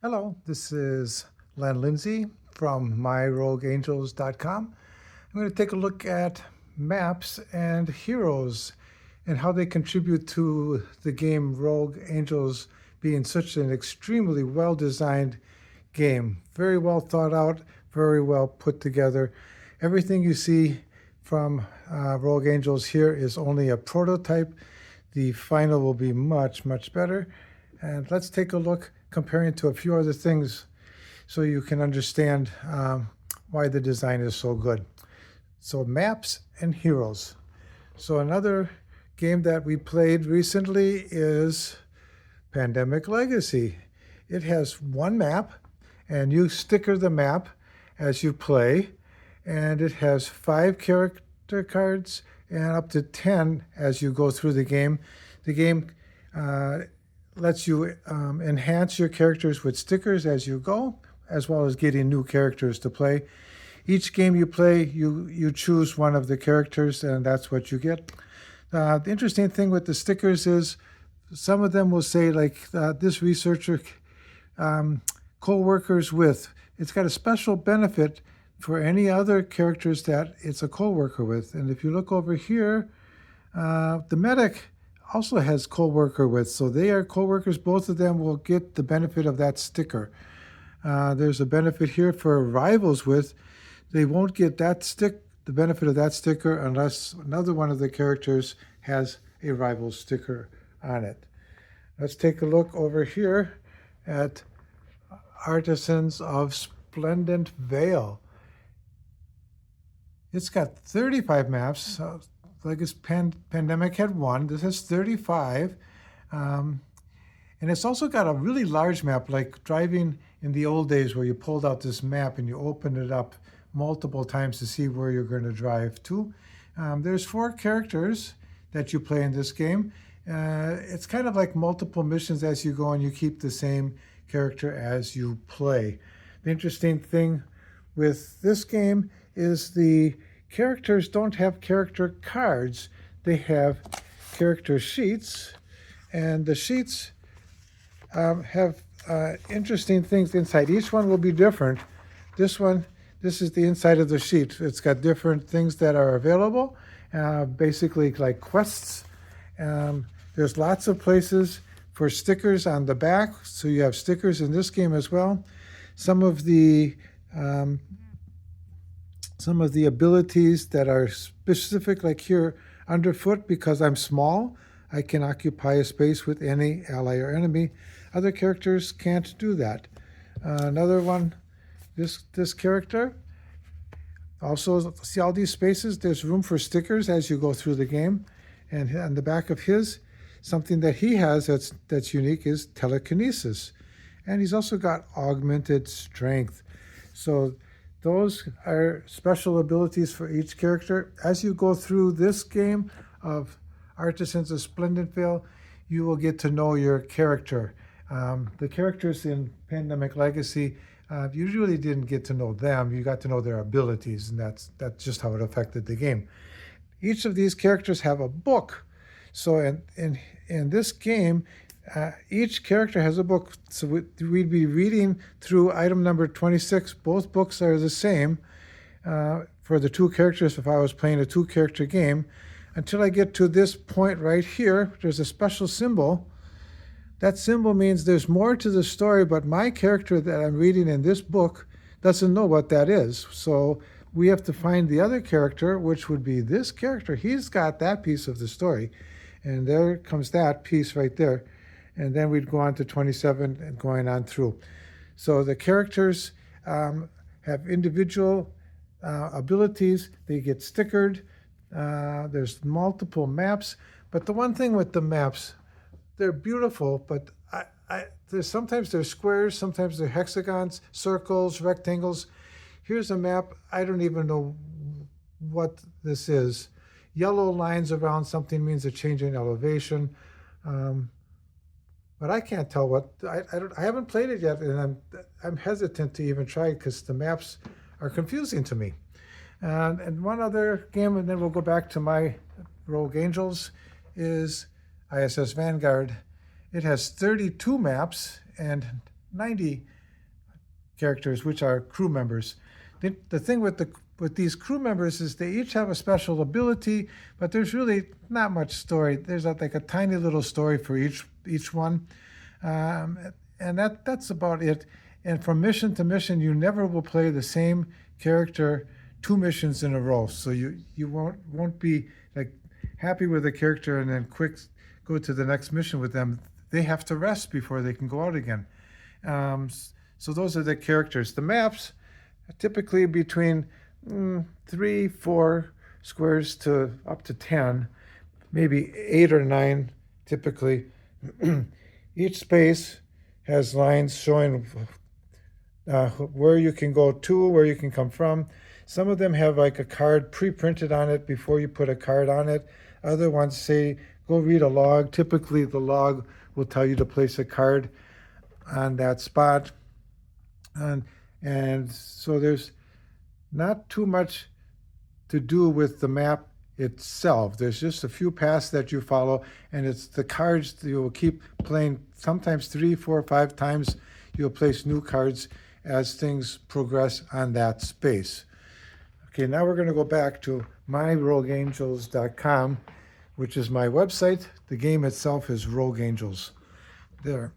Hello, this is Len Lindsay from myrogueangels.com. I'm going to take a look at maps and heroes and how they contribute to the game Rogue Angels being such an extremely well-designed game. Very well thought out, very well put together. Everything you see from Rogue Angels here is only a prototype. The final will be much, much better. And let's take a look, comparing to a few other things so you can understand why the design is so good. So maps and heroes. So another game that we played recently is Pandemic Legacy. It has one map, and you sticker the map as you play, and it has 5 character cards and up to 10 as you go through the game. The game lets you enhance your characters with stickers as you go, as well as getting new characters to play. Each game you play, you choose one of the characters, and that's what you get. The interesting thing with the stickers is some of them will say, like, this researcher co-workers with. It's got a special benefit for any other characters that it's a co-worker with. And if you look over here, the medic also has co-worker with, so they are co-workers. Both of them will get the benefit of that sticker. There's a benefit here for rivals with. They won't get the benefit of that sticker unless another one of the characters has a rival sticker on it. Let's take a look over here at Artisans of Splendent Vale. It's got 35 maps. Like its Pandemic had 1. This has 35. And it's also got a really large map, like driving in the old days where you pulled out this map and you opened it up multiple times to see where you're going to drive to. There's 4 characters that you play in this game. It's kind of like multiple missions as you go, and you keep the same character as you play. The interesting thing with this game is the characters don't have character cards. They have character sheets, and the sheets have interesting things inside. Each one will be different. This is the inside of the sheet. It's got different things that are available, basically like quests. There's lots of places for stickers on the back, so you have stickers in this game as well. Some of the abilities that are specific, like here, underfoot, because I'm small, I can occupy a space with any ally or enemy. Other characters can't do that. Another one, this character, also see all these spaces? There's room for stickers as you go through the game. And on the back of his, something that he has that's unique is telekinesis. And he's also got augmented strength. So those are special abilities for each character. As you go through this game of Artisans of Splendent Vale, you will get to know your character. The characters in Pandemic Legacy, you really didn't get to know them. You got to know their abilities, and that's just how it affected the game. Each of these characters have a book. So in this game, each character has a book. So we'd be reading through item number 26. Both books are the same for the 2 characters if I was playing a 2-character game. Until I get to this point right here, there's a special symbol. That symbol means there's more to the story, but my character that I'm reading in this book doesn't know what that is. So we have to find the other character, which would be this character. He's got that piece of the story. And there comes that piece right there. And then we'd go on to 27 and going on through. So the characters have individual abilities. They get stickered. There's multiple maps. But the one thing with the maps, they're beautiful, but sometimes they're squares, sometimes they're hexagons, circles, rectangles. Here's a map. I don't even know what this is. Yellow lines around something means a change in elevation. But I can't tell what. I haven't played it yet, and I'm hesitant to even try it because the maps are confusing to me. And one other game, and then we'll go back to my Rogue Angels, is ISS Vanguard. It has 32 maps, and 90 characters, which are crew members. The thing with these crew members is they each have a special ability, but there's really not much story. There's like a tiny little story for each one, and that's about it. And from mission to mission, you never will play the same character 2 missions in a row. So you won't be like happy with a character and then quick go to the next mission with them. They have to rest before they can go out again. So those are the characters. The maps are typically between 3, 4 squares to up to 10, maybe 8 or 9 typically. Each space has lines showing where you can go to, where you can come from. Some of them have like a card pre-printed on it before you put a card on it. Other ones say, go read a log. Typically the log will tell you to place a card on that spot. And so there's not too much to do with the map itself. There's just a few paths that you follow, and it's the cards that you will keep playing. Sometimes 3, 4, 5 times you'll place new cards as things progress on that space. Okay, now we're going to go back to myrogueangels.com, which is my website. The game itself is Rogue Angels. There.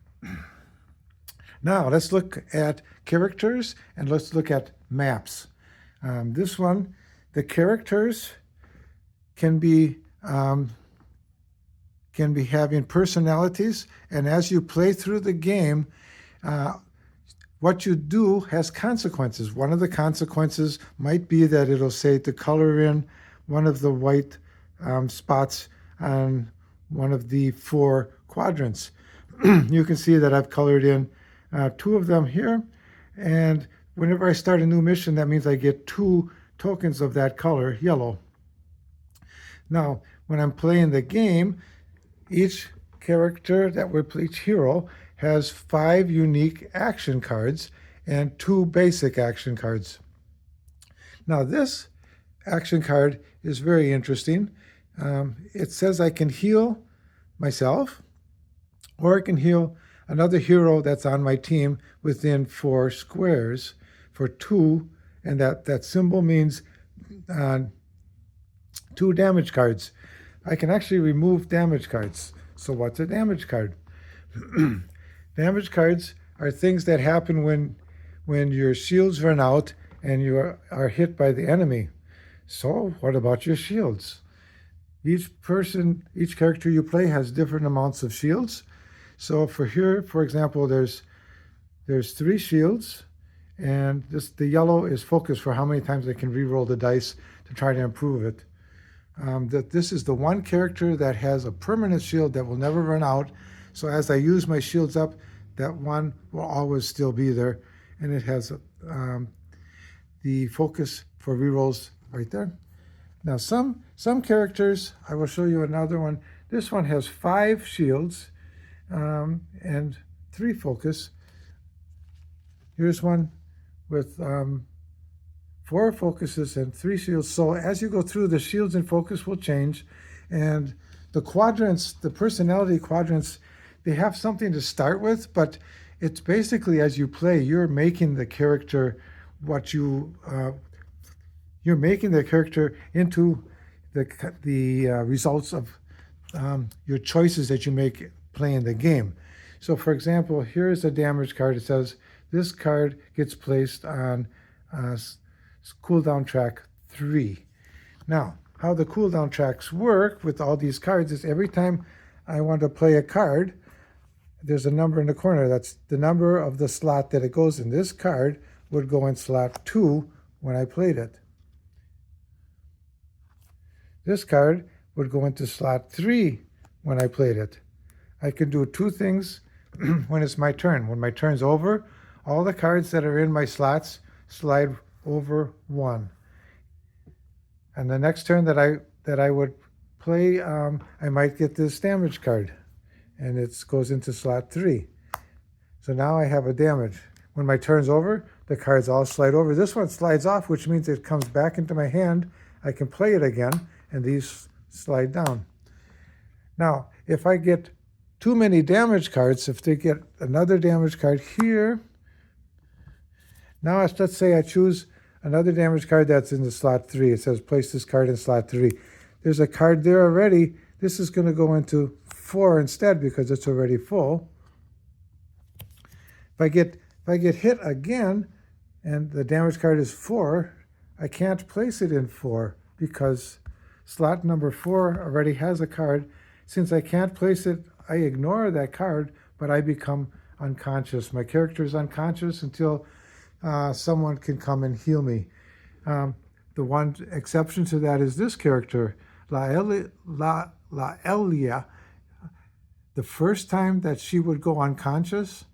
Now let's look at characters and let's look at maps. This one, the characters can be having personalities, and as you play through the game, what you do has consequences. One of the consequences might be that it'll say to color in one of the white spots on one of the 4 quadrants. You can see that I've colored in 2 of them here, and whenever I start a new mission, that means I get 2 tokens of that color, yellow. Now, when I'm playing the game, each character each hero has 5 unique action cards and 2 basic action cards. Now, this action card is very interesting. It says I can heal myself, or I can heal another hero that's on my team within 4 squares for 2, and that symbol means 2 damage cards. I can actually remove damage cards. So what's a damage card? Damage cards are things that happen when your shields run out and you are hit by the enemy. So what about your shields? Each character you play has different amounts of shields. So for example, there's 3 shields, and the yellow is focus for how many times I can re-roll the dice to try to improve it. This is the one character that has a permanent shield that will never run out. So as I use my shields up, that one will always still be there, and it has the focus for re-rolls right there. Now some characters, I will show you another one. This one has 5 shields and 3 focus. Here's one with 4 focuses and 3 shields. So as you go through, the shields and focus will change, and the quadrants, the personality quadrants, they have something to start with, but it's basically as you play, you're making the character you're making the character into the results of your choices that you make playing the game. So for example, here's a damage card. It says this card gets placed on cooldown track 3. Now, how the cooldown tracks work with all these cards is every time I want to play a card, there's a number in the corner. That's the number of the slot that it goes in. This card would go in slot 2 when I played it. This card would go into slot 3 when I played it. I can do 2 things when it's my turn. When my turn's over, all the cards that are in my slots slide over 1. And the next turn that I would play, I might get this damage card, and it goes into slot 3. So now I have a damage. When my turn's over, the cards all slide over. This one slides off, which means it comes back into my hand. I can play it again, and these slide down. Now, if I get too many damage cards, if they get another damage card here, now let's say I choose another damage card that's in the slot 3. It says place this card in slot 3. There's a card there already. This is going to go into 4 instead because it's already full. If I get hit again and the damage card is 4, I can't place it in 4 because slot number 4 already has a card. Since I can't place it, I ignore that card, but I become unconscious. My character is unconscious until someone can come and heal me. The one exception to that is this character, Laelia. The first time that she would go unconscious,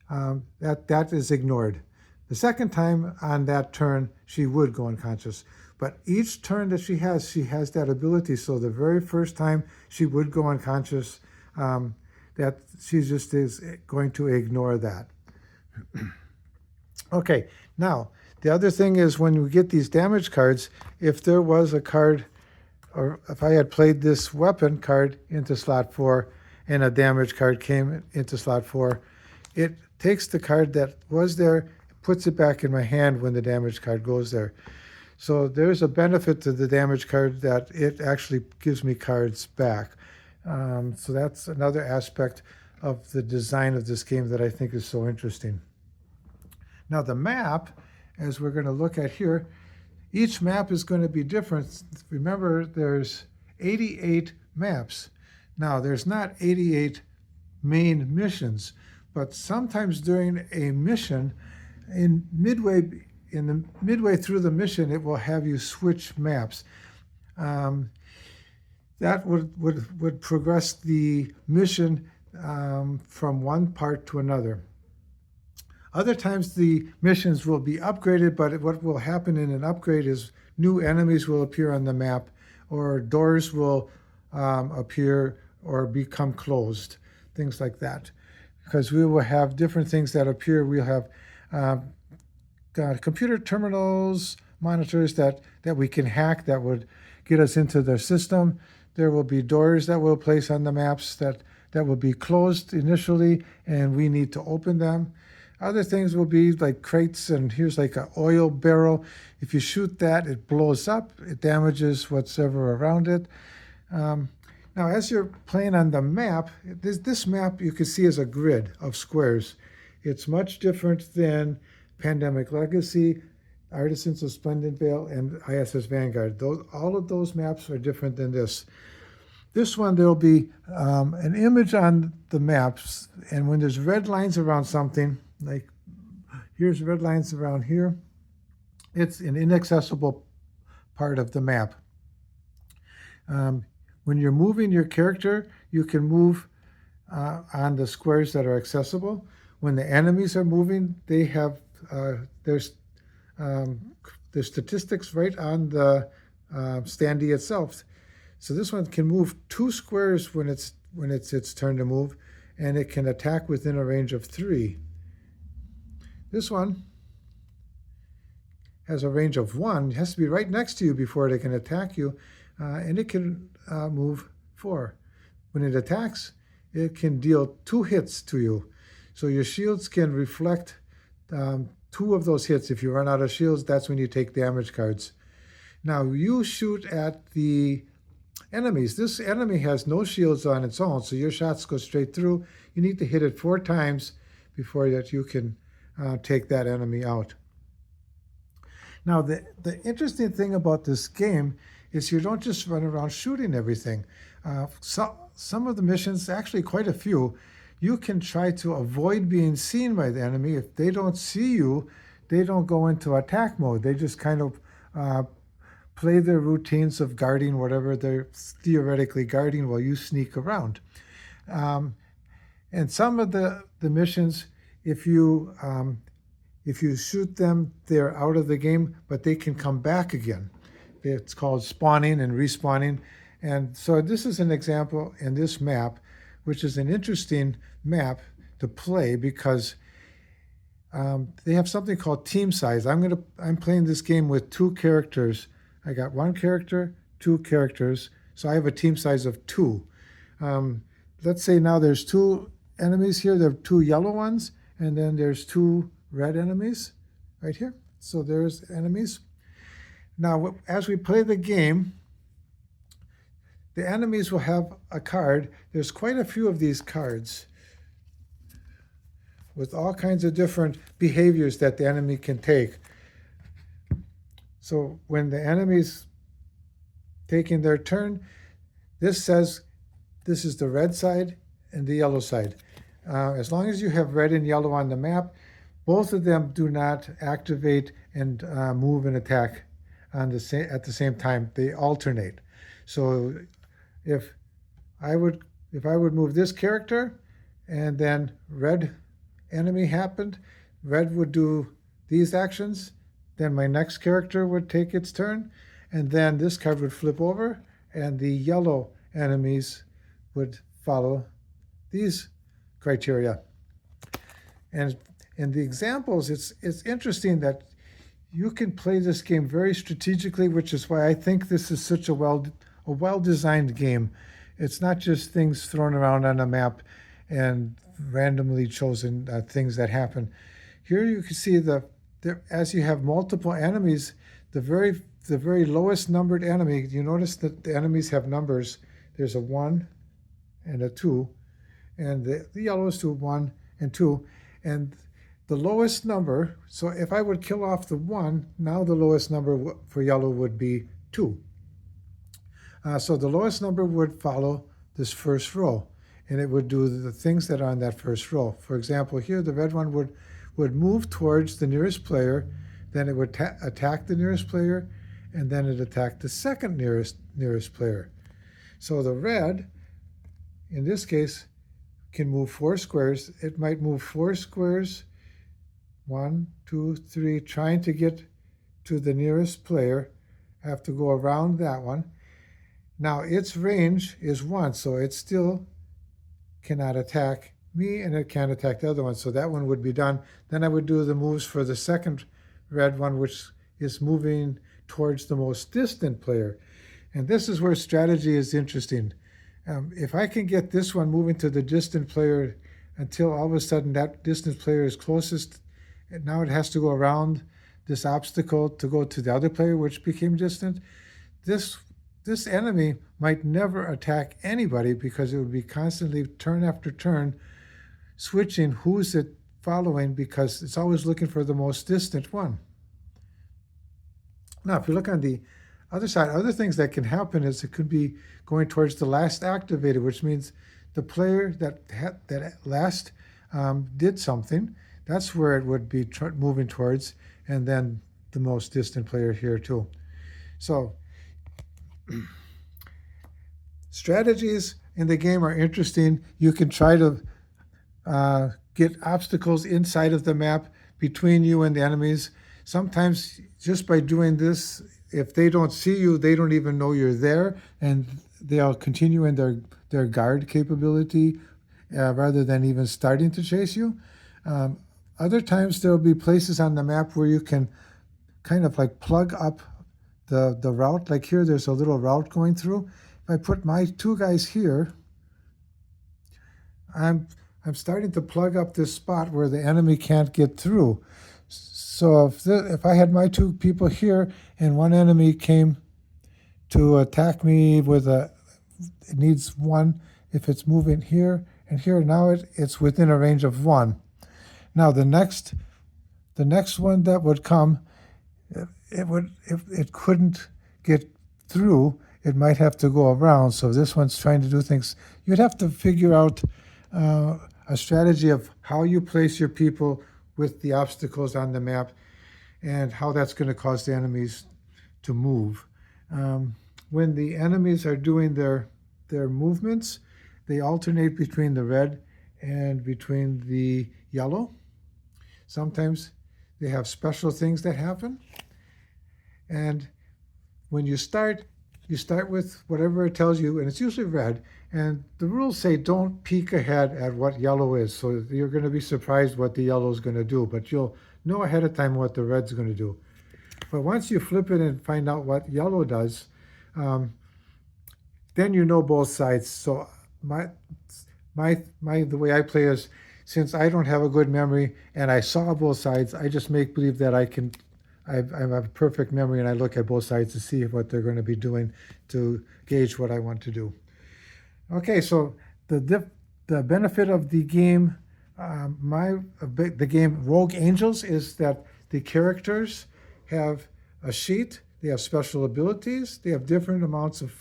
that is ignored. The second time on that turn, she would go unconscious. But each turn that she has that ability. So the very first time she would go unconscious, that she just is going to ignore that. Okay, now, the other thing is when we get these damage cards, if there was a card, or if I had played this weapon card into slot 4 and a damage card came into slot 4, it takes the card that was there, puts it back in my hand when the damage card goes there. So there's a benefit to the damage card that it actually gives me cards back. So that's another aspect of the design of this game that I think is so interesting. Now the map, as we're going to look at here, each map is going to be different. Remember, there's 88 maps. Now, there's not 88 main missions, but sometimes during a mission, midway through the mission, it will have you switch maps. That would progress the mission from one part to another. Other times the missions will be upgraded, but what will happen in an upgrade is new enemies will appear on the map, or doors will appear or become closed, things like that. Because we will have different things that appear. We'll have computer terminals, monitors that we can hack that would get us into their system. There will be doors that we'll place on the maps that will be closed initially, and we need to open them. Other things will be like crates, and here's like an oil barrel. If you shoot that, it blows up. It damages whatsoever around it. Now, as you're playing on the map, this map you can see is a grid of squares. It's much different than Pandemic Legacy, Artisans of Splendent Vale, and ISS Vanguard. All of those maps are different than this. This one, there'll be an image on the maps, and when there's red lines around something, like here's red lines around here, it's an inaccessible part of the map. When you're moving your character, you can move on the squares that are accessible. When the enemies are moving, they have their statistics right on the standee itself. So this one can move 2 squares when it's its turn to move, and it can attack within a range of 3. This one has a range of 1. It has to be right next to you before it can attack you, and it can move 4. When it attacks, it can deal 2 hits to you. So your shields can reflect 2 of those hits. If you run out of shields, that's when you take damage cards. Now, you shoot at the enemies. This enemy has no shields on its own, so your shots go straight through. You need to hit it 4 times before that you can take that enemy out. Now, the interesting thing about this game is you don't just run around shooting everything. Some of the missions, actually quite a few, you can try to avoid being seen by the enemy. If they don't see you, they don't go into attack mode. They just kind of play their routines of guarding whatever they're theoretically guarding while you sneak around. And some of the missions, if you shoot them, they're out of the game, but they can come back again. It's called spawning and respawning. And so this is an example in this map, which is an interesting map to play because they have something called team size. I'm playing this game with 2 characters. I got 1 character, 2 characters, so I have a team size of 2. let's say now there's 2 enemies here. There are 2 yellow ones, and then there's 2 red enemies right here. So there's enemies. Now, as we play the game, the enemies will have a card. There's quite a few of these cards with all kinds of different behaviors that the enemy can take. So when the enemy's taking their turn, this says this is the red side and the yellow side. As long as you have red and yellow on the map, both of them do not activate and move and attack at the same time. They alternate. So if I would move this character and then red enemy happened, red would do these actions, then my next character would take its turn, and then this card would flip over and the yellow enemies would follow these criteria. And in the examples, it's interesting that you can play this game very strategically, which is why I think this is such a well-designed game. It's not just things thrown around on a map and randomly chosen things that happen. Here you can see as you have multiple enemies, the very lowest numbered enemy, you notice that the enemies have numbers. There's a 1 and a 2, and the yellows do 1 and 2, and the lowest number, so if I would kill off the 1, now the lowest number for yellow would be 2. So the lowest number would follow this first row, and it would do the things that are on that first row. For example, here the red one would move towards the nearest player, then it would attack the nearest player, and then it attacked the second nearest player. So the red, in this case, can move 4 squares. It might move 4 squares, 1, 2, 3, trying to get to the nearest player, have to go around that one. Now its range is 1, so it still cannot attack me and it can't attack the other one, so that one would be done. Then I would do the moves for the second red one, which is moving towards the most distant player. And this is where strategy is interesting. If I can get this one moving to the distant player until all of a sudden that distant player is closest, and now it has to go around this obstacle to go to the other player, which became distant, this enemy might never attack anybody because it would be constantly, turn after turn, switching who's it following because it's always looking for the most distant one. Now, if you look on the other side, other things that can happen is it could be going towards the last activated, which means the player that last did something. That's where it would be moving towards, and then the most distant player here too. So strategies in the game are interesting. You can try to get obstacles inside of the map between you and the enemies. Sometimes just by doing this, if they don't see you, they don't even know you're there, and they'll continue in their guard capability rather than even starting to chase you. Other times there'll be places on the map where you can kind of like plug up the route. Like here, there's a little route going through. If I put my 2 guys here, I'm starting to plug up this spot where the enemy can't get through. So if I had my 2 people here and one enemy came to attack me with it needs 1, if it's moving here and here, now it's within a range of 1. Now the next one that would come, if it couldn't get through, it might have to go around. So this one's trying to do things. You'd have to figure out a strategy of how you place your people with the obstacles on the map and how that's going to cause the enemies to move. When the enemies are doing their movements, they alternate between the red and between the yellow. Sometimes they have special things that happen. And when you start with whatever it tells you, and it's usually red. And the rules say don't peek ahead at what yellow is. So you're going to be surprised what the yellow is going to do, but you'll know ahead of time what the red's going to do. But once you flip it and find out what yellow does, then you know both sides. So the way I play is, since I don't have a good memory and I saw both sides, I just make believe that I have a perfect memory, and I look at both sides to see what they're going to be doing to gauge what I want to do. Okay, so the benefit of the game, the game Rogue Angels, is that the characters have a sheet. They have special abilities. They have different amounts of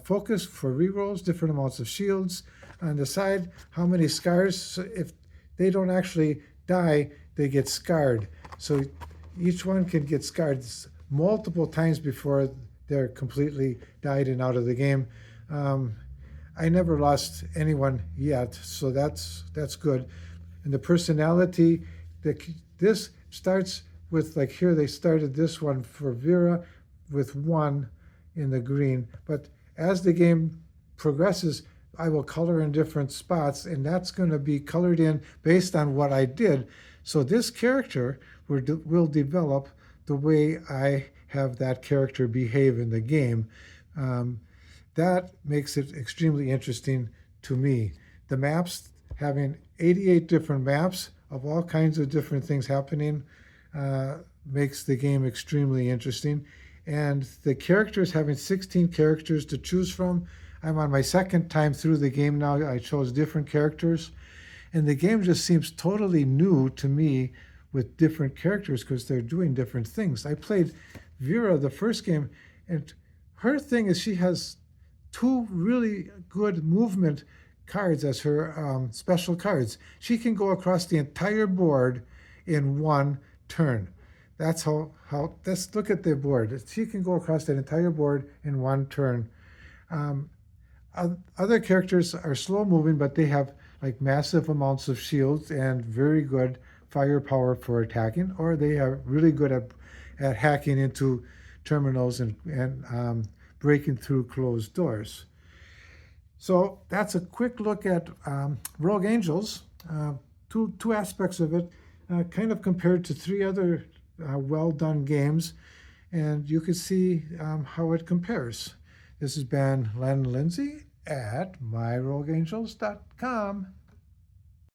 focus for rerolls, different amounts of shields. On the side, how many scars. So if they don't actually die, they get scarred. So each one can get scarred multiple times before they're completely died and out of the game. I never lost anyone yet, so that's good. And the personality, this starts with, like here they started this one for Vera with 1 in the green, but as the game progresses, I will color in different spots, and that's going to be colored in based on what I did. So this character will develop the way I have that character behave in the game. That makes it extremely interesting to me. The maps, having 88 different maps of all kinds of different things happening, makes the game extremely interesting. And the characters, having 16 characters to choose from. I'm on my second time through the game now. I chose different characters. And the game just seems totally new to me with different characters because they're doing different things. I played Vera the first game, and her thing is she has 2 really good movement cards as her special cards. She can go across the entire board in 1 turn. That's how let's look at the board. She can go across that entire board in 1 turn. Other characters are slow moving, but they have like massive amounts of shields and very good firepower for attacking, or they are really good at hacking into terminals and breaking through closed doors. So that's a quick look at Rogue Angels. Two aspects of it, kind of compared to 3 other well-done games, and you can see how it compares. This has been Len Lindsay at myrogueangels.com.